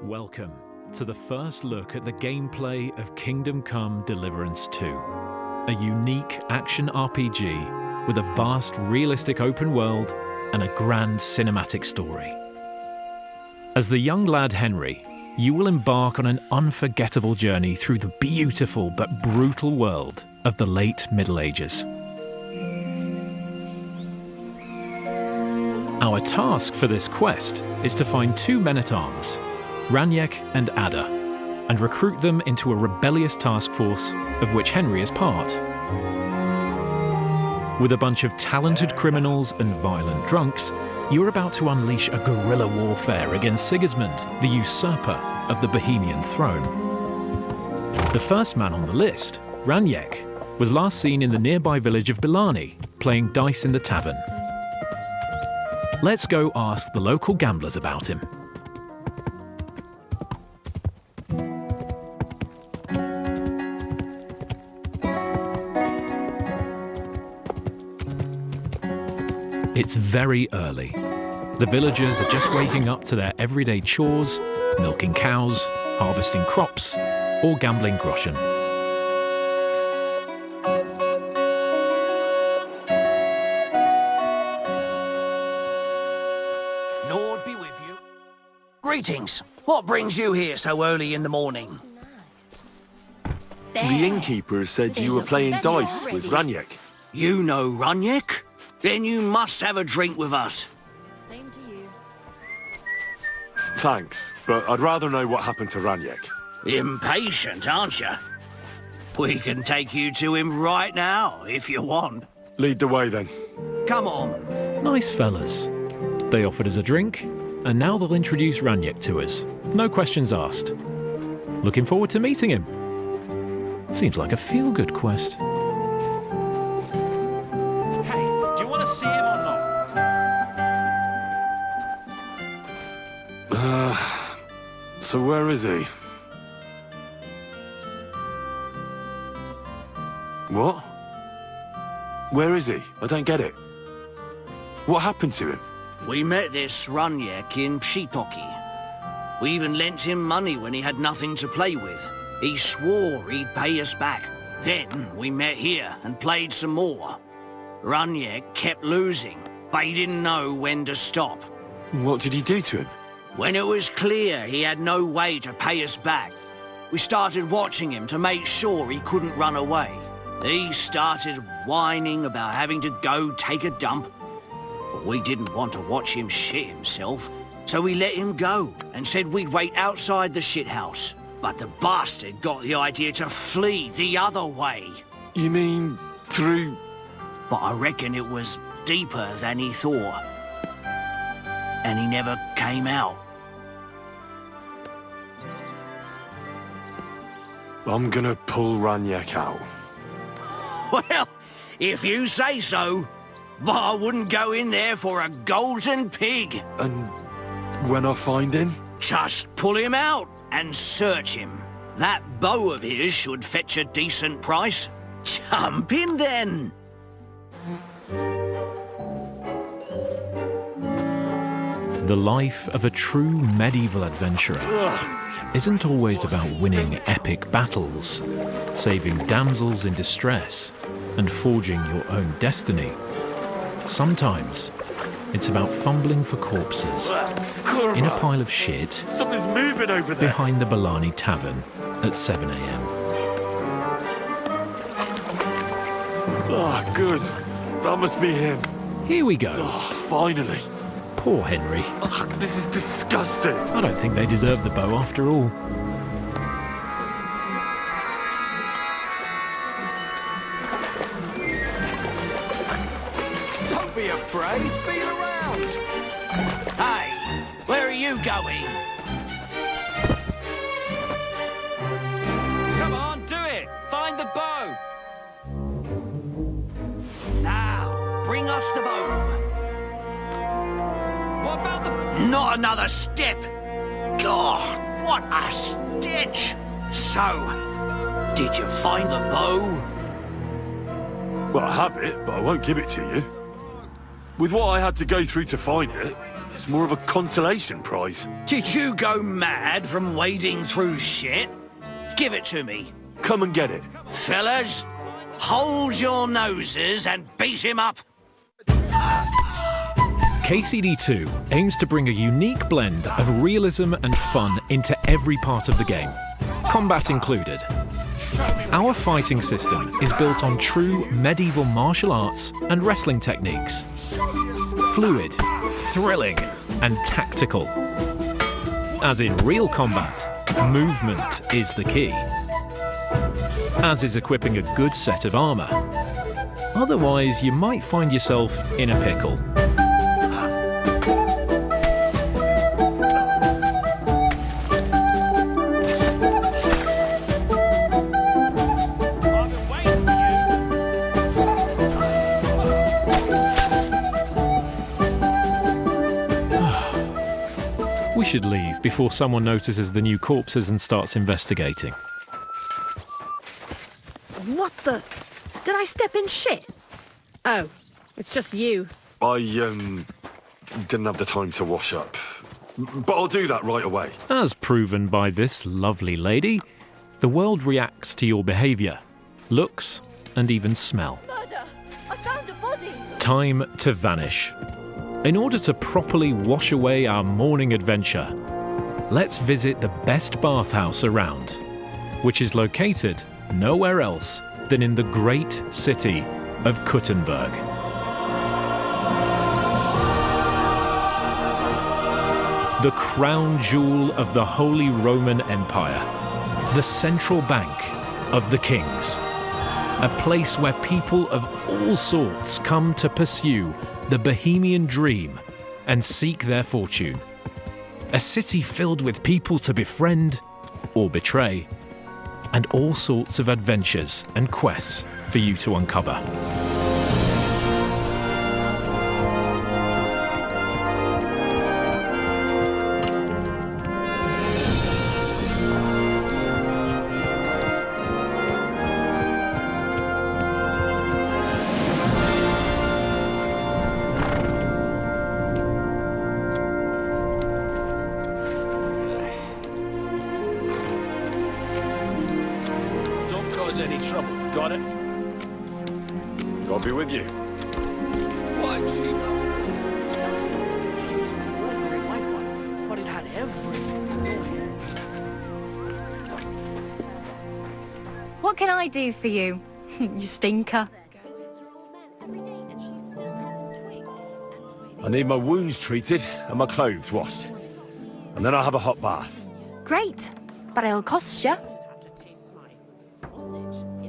Welcome to the first look at the gameplay of Kingdom Come Deliverance 2, a unique action RPG with a vast realistic open world and a grand cinematic story. As the young lad Henry, you will embark on an unforgettable journey through the beautiful but brutal world of the late Middle Ages. Our task for this quest is to find two men-at-arms, Raniek and Ada, and recruit them into a rebellious task force of which Henry is part. With a bunch of talented criminals and violent drunks, you're about to unleash a guerrilla warfare against Sigismund, the usurper of the Bohemian throne. The first man on the list, Raniek, was last seen in the nearby village of Bilani, playing dice in the tavern. Let's go ask the local gamblers about him. It's very early. The villagers are just waking up to their everyday chores, milking cows, harvesting crops, or gambling groschen. Lord be with you. Greetings. What brings you here so early in the morning? The innkeeper said you were playing dice with Raniek. You know Raniek? Then you must have a drink with us. Same to you. Thanks, but I'd rather know what happened to Raniek. Impatient, aren't you? We can take you to him right now, if you want. Lead the way then. Come on. Nice fellas. They offered us a drink, and now they'll introduce Raniek to us. No questions asked. Looking forward to meeting him. Seems like a feel-good quest. See him or not? So where is he? What? Where is he? I don't get it. What happened to him? We met this Raniek in Pshitoki. We even lent him money when he had nothing to play with. He swore he'd pay us back. Then we met here and played some more. Raniek kept losing, but he didn't know when to stop. What did he do to him? When it was clear he had no way to pay us back, we started watching him to make sure he couldn't run away. He started whining about having to go take a dump, but we didn't want to watch him shit himself, so we let him go and said we'd wait outside the shithouse. But the bastard got the idea to flee the other way. You mean through... But I reckon it was deeper than he thought. And he never came out. I'm gonna pull Raniek out. Well, if you say so. But I wouldn't go in there for a golden pig. And when I find him? Just pull him out and search him. That bow of his should fetch a decent price. Jump in then. The life of a true medieval adventurer isn't always about winning epic battles, saving damsels in distress, and forging your own destiny. Sometimes it's about fumbling for corpses in a pile of shit Something's moving over there. behind the Bilani Tavern at 7 a.m. Oh, good. That must be him. Here we go. Oh, finally. Poor Henry. Oh, this is disgusting. I don't think they deserve the bow after all. Don't be afraid, feel around. Hey, where are you going? Come on, do it. Find the bow. Now, bring us the bow. What about the... Not another step! God, what a stench! So, did you find the bow? Well, I have it, but I won't give it to you. With what I had to go through to find it, It's more of a consolation prize. Did you go mad from wading through shit? Give it to me. Come and get it. Fellas, hold your noses and beat him up. KCD2 aims to bring a unique blend of realism and fun into every part of the game, combat included. Our fighting system is built on true medieval martial arts and wrestling techniques. Fluid, thrilling, and tactical. As in real combat, movement is the key. As is equipping a good set of armor. Otherwise, you might find yourself in a pickle. We should leave before someone notices the new corpses and starts investigating. What the? Did I step in shit? Oh, it's just you. I, didn't have the time to wash up. But I'll do that right away. As proven by this lovely lady, the world reacts to your behaviour, looks, and even smell. Murder! I found a body! Time to vanish. In order to properly wash away our morning adventure, let's visit the best bathhouse around, which is located nowhere else than in the great city of Kuttenberg. The crown jewel of the Holy Roman Empire, the central bank of the kings, a place where people of all sorts come to pursue the Bohemian dream and seek their fortune. A city filled with people to befriend or betray, and all sorts of adventures and quests for you to uncover. Any trouble? Got it? I'll be with you. What? But it had everything. What can I do for you, you stinker? I need my wounds treated and my clothes washed. And then I'll have a hot bath. Great, but it'll cost you.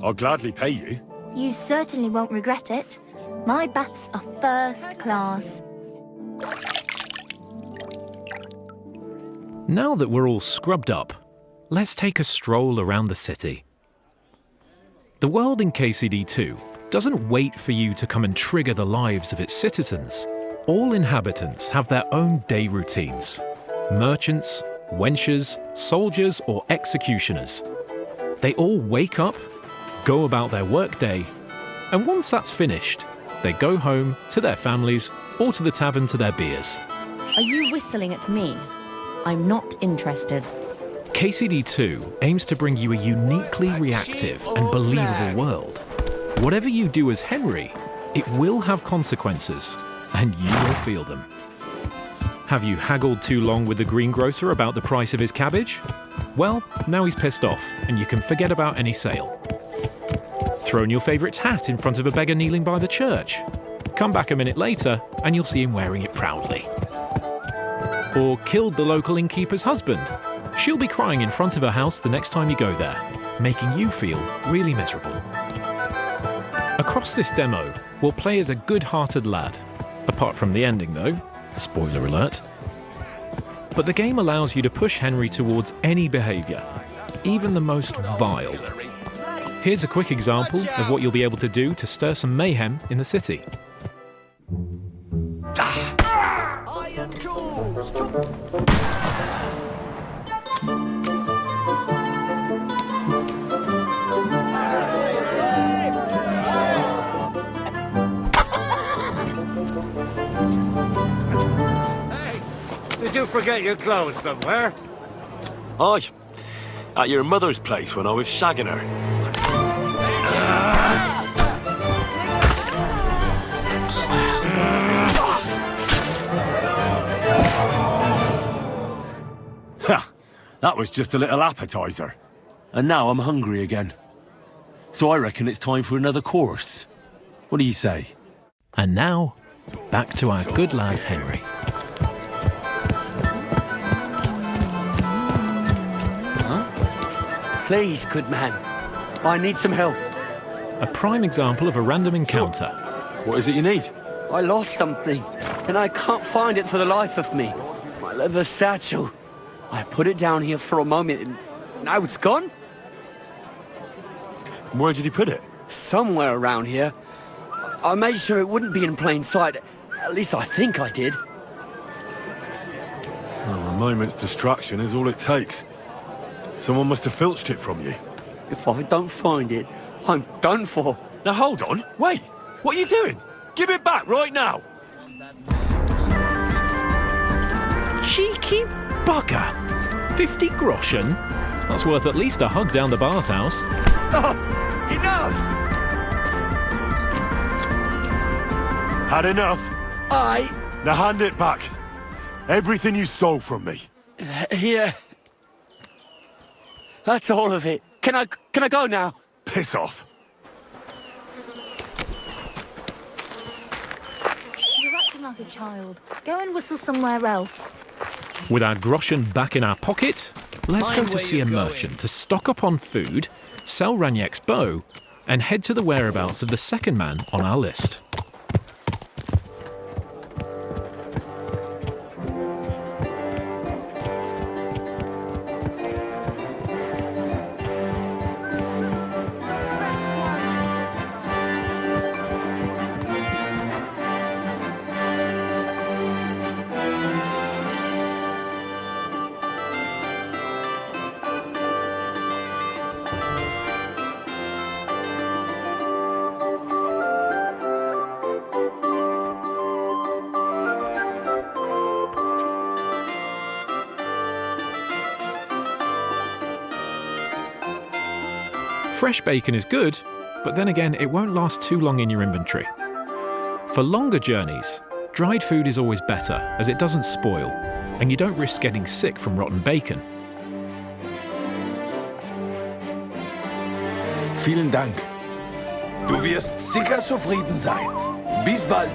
I'll gladly pay you. You certainly won't regret it. My baths are first class. Now that we're all scrubbed up, let's take a stroll around the city. The world in KCD2 doesn't wait for you to come and trigger the lives of its citizens. All inhabitants have their own day routines. Merchants, wenchers, soldiers, or executioners. They all wake up, go about their workday, and once that's finished, they go home to their families or to the tavern to their beers. Are you whistling at me? I'm not interested. KCD2 aims to bring you a uniquely reactive and believable world. Whatever you do as Henry, it will have consequences, and you will feel them. Have you haggled too long with the greengrocer about the price of his cabbage? Well, now he's pissed off, and you can forget about any sale. Thrown your favourite hat in front of a beggar kneeling by the church. Come back a minute later and you'll see him wearing it proudly. Or killed the local innkeeper's husband. She'll be crying in front of her house the next time you go there, making you feel really miserable. Across this demo, we'll play as a good-hearted lad. Apart from the ending though, spoiler alert. But the game allows you to push Henry towards any behaviour, even the most vile. Here's a quick example of what you'll be able to do to stir some mayhem in the city. Iron tools! Hey, you forget your clothes somewhere? Aye. At your mother's place when I was shagging her. Ha! That was just a little appetizer. And now I'm hungry again. So I reckon it's time for another course. What do you say? And now, back to our good lad Henry. Please, good man. I need some help. A prime example of a random encounter. What is it you need? I lost something, and I can't find it for the life of me. My leather satchel. I put it down here for a moment, and now it's gone? Where did you put it? Somewhere around here. I made sure it wouldn't be in plain sight. At least I think I did. Oh, a moment's distraction is all it takes. Someone must have filched it from you. If I don't find it, I'm done for. Now hold on, wait. What are you doing? Give it back right now. Cheeky bugger! 50 groschen? That's worth at least a hug down the bathhouse. Stop! Enough! Had enough? I... Now hand it back. Everything you stole from me. Here. That's all of it. Can I go now? Piss off. You're acting like a child. Go and whistle somewhere else. With our groschen back in our pocket, let's go Mind to where see a you're going. merchant to stock up on food, sell Raniek's bow, and head to the whereabouts of the second man on our list. Fresh bacon is good, but then again, it won't last too long in your inventory. For longer journeys, dried food is always better, as it doesn't spoil, and you don't risk getting sick from rotten bacon. Vielen Dank. Du wirst sicher zufrieden sein. Bis bald.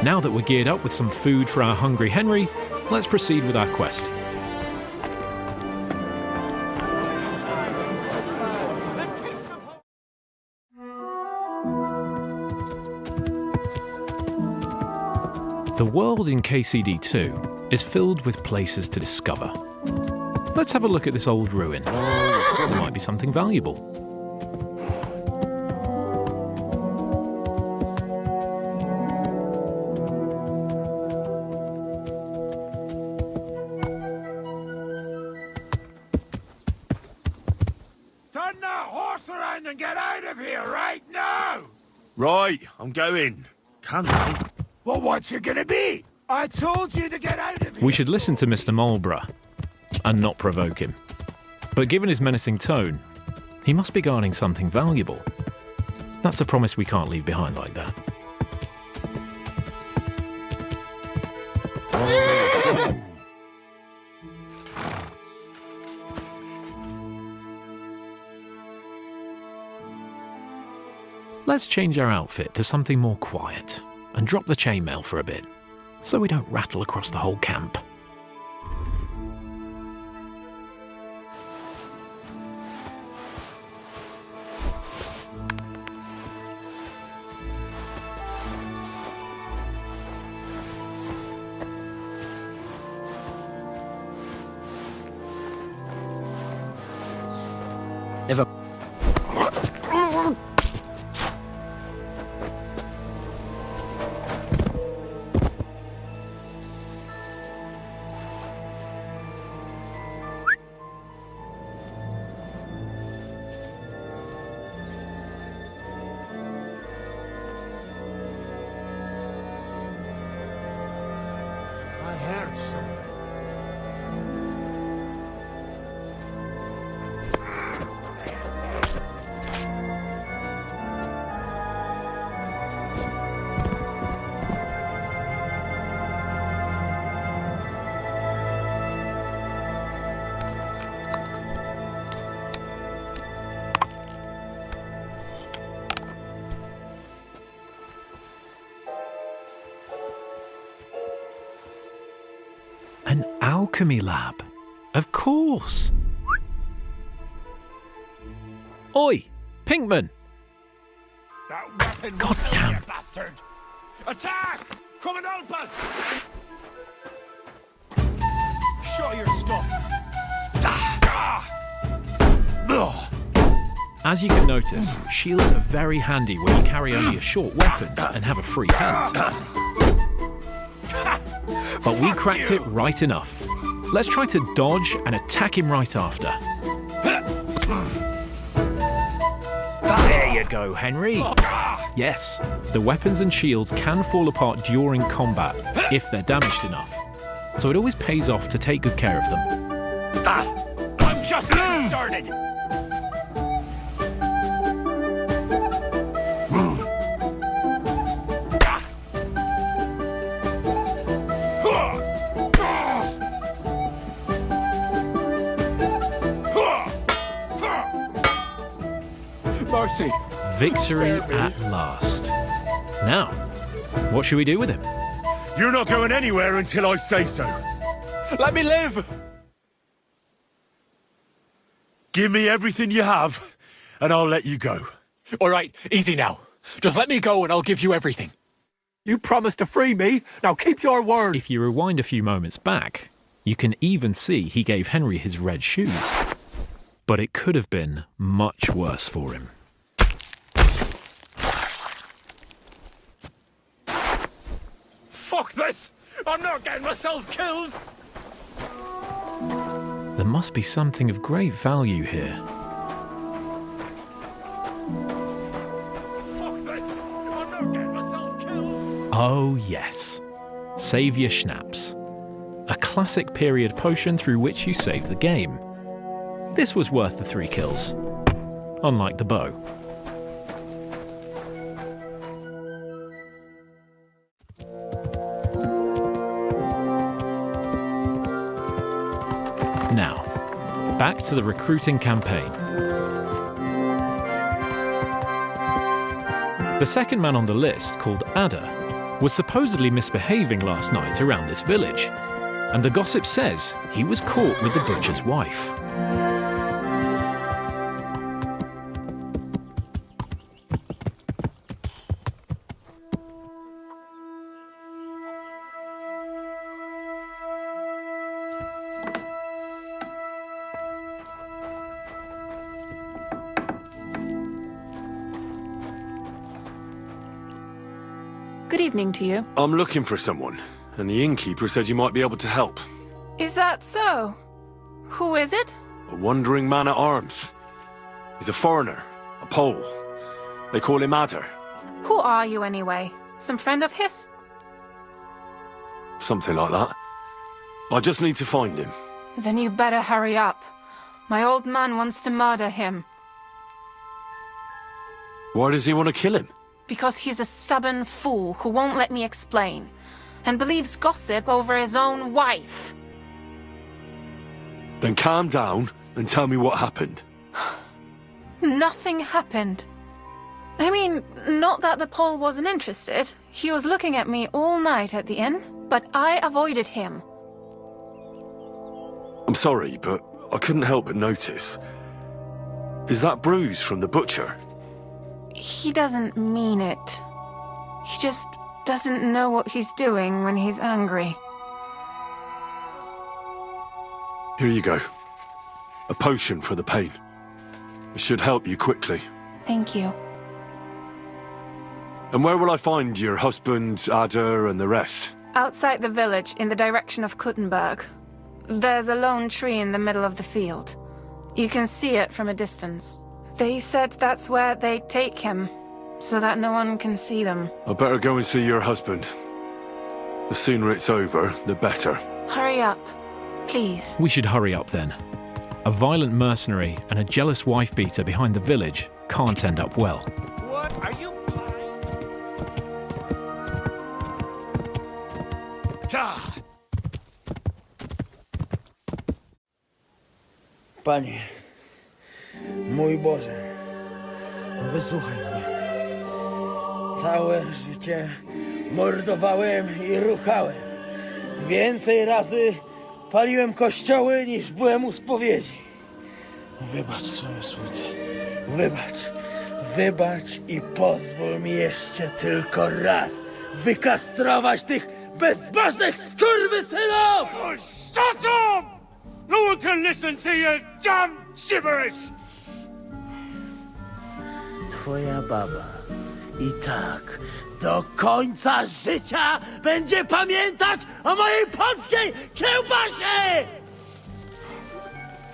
Now that we're geared up with some food for our hungry Henry, let's proceed with our quest. The world in KCD2 is filled with places to discover. Let's have a look at this old ruin. There might be something valuable. Turn that horse around and get out of here right now! Right, I'm going. Calm down. Well, what's it gonna be? I told you to get out of here! We should listen to Mr. Marlborough and not provoke him. But given his menacing tone, he must be guarding something valuable. That's a promise we can't leave behind like that. Let's change our outfit to something more quiet and drop the chainmail for a bit, so we don't rattle across the whole camp. alchemy lab. Of course. Oi, Pinkman. That weapon God will kill damn. you, bastard! Attack! Come and help us! Show your stuff. As you can notice, shields are very handy when you carry only a short weapon and have a free hand. But we cracked it right enough. Let's try to dodge and attack him right after. There you go, Henry. Yes, the weapons and shields can fall apart during combat if they're damaged enough. So it always pays off to take good care of them. I'm just getting started! Mercy. Victory at last. Now, what should we do with him? You're not going anywhere until I say so. Let me live. Give me everything you have, and I'll let you go. All right, easy now. Just let me go and I'll give you everything. You promised to free me. Now keep your word. If you rewind a few moments back, you can even see he gave Henry his red shoes. But it could have been much worse for him. Fuck this! I'm not getting myself killed! There must be something of great value here. Fuck this! I'm not getting myself killed! Oh yes, Saviour Schnapps. A classic period potion through which you save the game. This was worth the 3 kills, unlike the bow. Now, back to the recruiting campaign. The second man on the list, called Ada, was supposedly misbehaving last night around this village, and the gossip says he was caught with the butcher's wife. Good evening to you. I'm looking for someone, and the innkeeper said you might be able to help. Is that so? Who is it? A wandering man at arms. He's a foreigner, a Pole. They call him Ada. Who are you anyway? Some friend of his? Something like that. I just need to find him. Then you better hurry up. My old man wants to murder him. Why does he want to kill him? Because he's a stubborn fool who won't let me explain, and believes gossip over his own wife. Then calm down and tell me what happened. Nothing happened. I mean, not that the Pole wasn't interested. He was looking at me all night at the inn, but I avoided him. I'm sorry, but I couldn't help but notice. Is that bruise from the butcher? He doesn't mean it. He just doesn't know what he's doing when he's angry. Here you go. A potion for the pain. It should help you quickly. Thank you. And where will I find your husband, Ada, and the rest? Outside the village, in the direction of Kuttenberg. There's a lone tree in the middle of the field. You can see it from a distance. They said that's where they take him, so that no one can see them. I better go and see your husband. The sooner it's over, the better. Hurry up, please. We should hurry up then. A violent mercenary and a jealous wife-beater behind the village can't end up well. What? Are you blind? God! Panie, mój Boże, wysłuchaj mnie. Całe życie mordowałem i ruchałem. Więcej razy paliłem kościoły, niż byłem u spowiedzi. Wybacz swoje słudze. Wybacz i pozwól mi jeszcze tylko raz wykastrować tych bezbożnych skurwysynów! Oh, shut up! No one can listen to your damn gibberish! Twoja baba i tak do końca życia będzie pamiętać o mojej polskiej kiełbasie!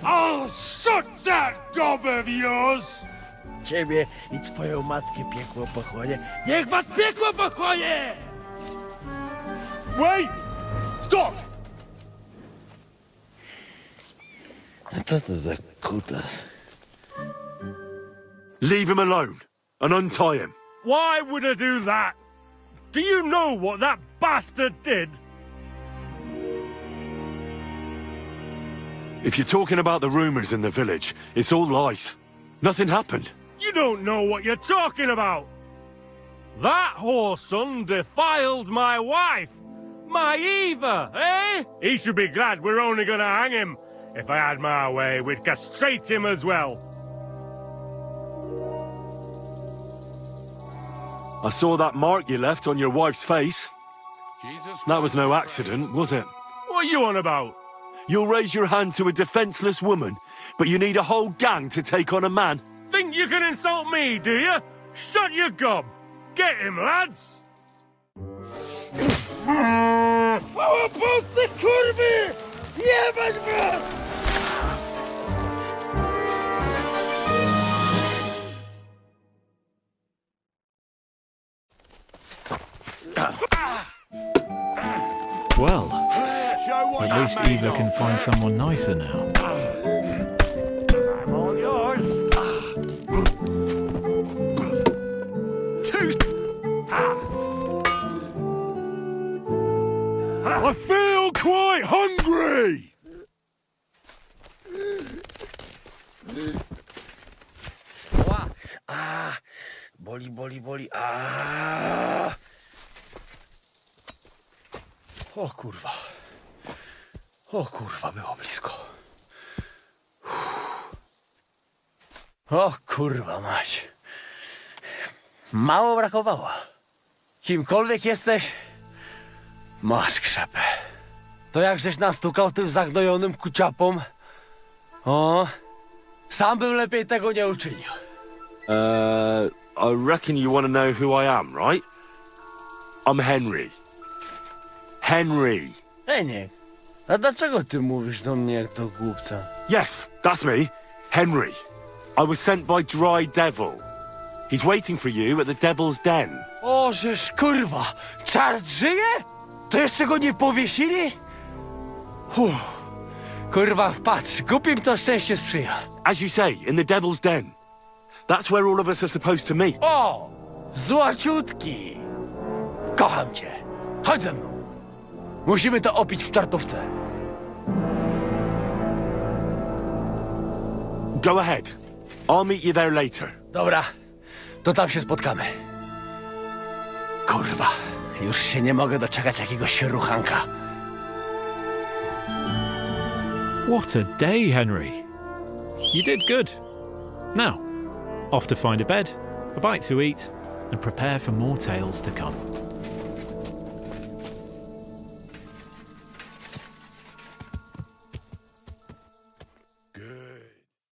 I'll shut that gob of yours! Ciebie i twoją matkę piekło pochłonie. Niech was piekło pochłonie! Wait! Stop! A co to za kutas? Leave him alone and untie him. Why would I do that? Do you know what that bastard did? If you're talking about the rumors in the village, it's all lies. Nothing happened. You don't know what you're talking about. That whoreson defiled my wife. My Eva, eh? He should be glad we're only gonna hang him. If I had my way, we'd castrate him as well. I saw that mark you left on your wife's face. That was no accident, was it? What are you on about? You'll raise your hand to a defenseless woman, but you need a whole gang to take on a man. Think you can insult me, do you? Shut your gob. Get him, lads. Chwała Polsce, kurwy! Jebać was! Well, at least Eva can find someone nicer now. I'm all yours. I feel quite hungry! Boli. O kurwa, było blisko. O kurwa mać. Mało brakowało. Kimkolwiek jesteś, masz krzepę. To jak żeś nastukał tym zagnojonym kuciapom? O, sam bym lepiej tego nie uczynił. I reckon you want to know who I am, right? I'm Henry. Henry. Nie. A dlaczego ty mówisz do mnie jak do głupca? Yes, that's me. Henry. I was sent by Dry Devil. He's waiting for you at the Devil's Den. O, żeż kurwa, czart żyje? To jeszcze go nie powiesili? Kurwa, patrz, głupim to szczęście sprzyja. As you say, in the Devil's Den. That's where all of us are supposed to meet. O, złaciutki. Kocham cię. Chodź ze mną. Musimy to opić w czartówce. Go ahead. I'll meet you there later. Dobra, to tam się spotkamy. Kurwa, już się nie mogę doczekać jakiegoś ruchanka. What a day, Henry. You did good. Now, off to find a bed, a bite to eat, and prepare for more tales to come.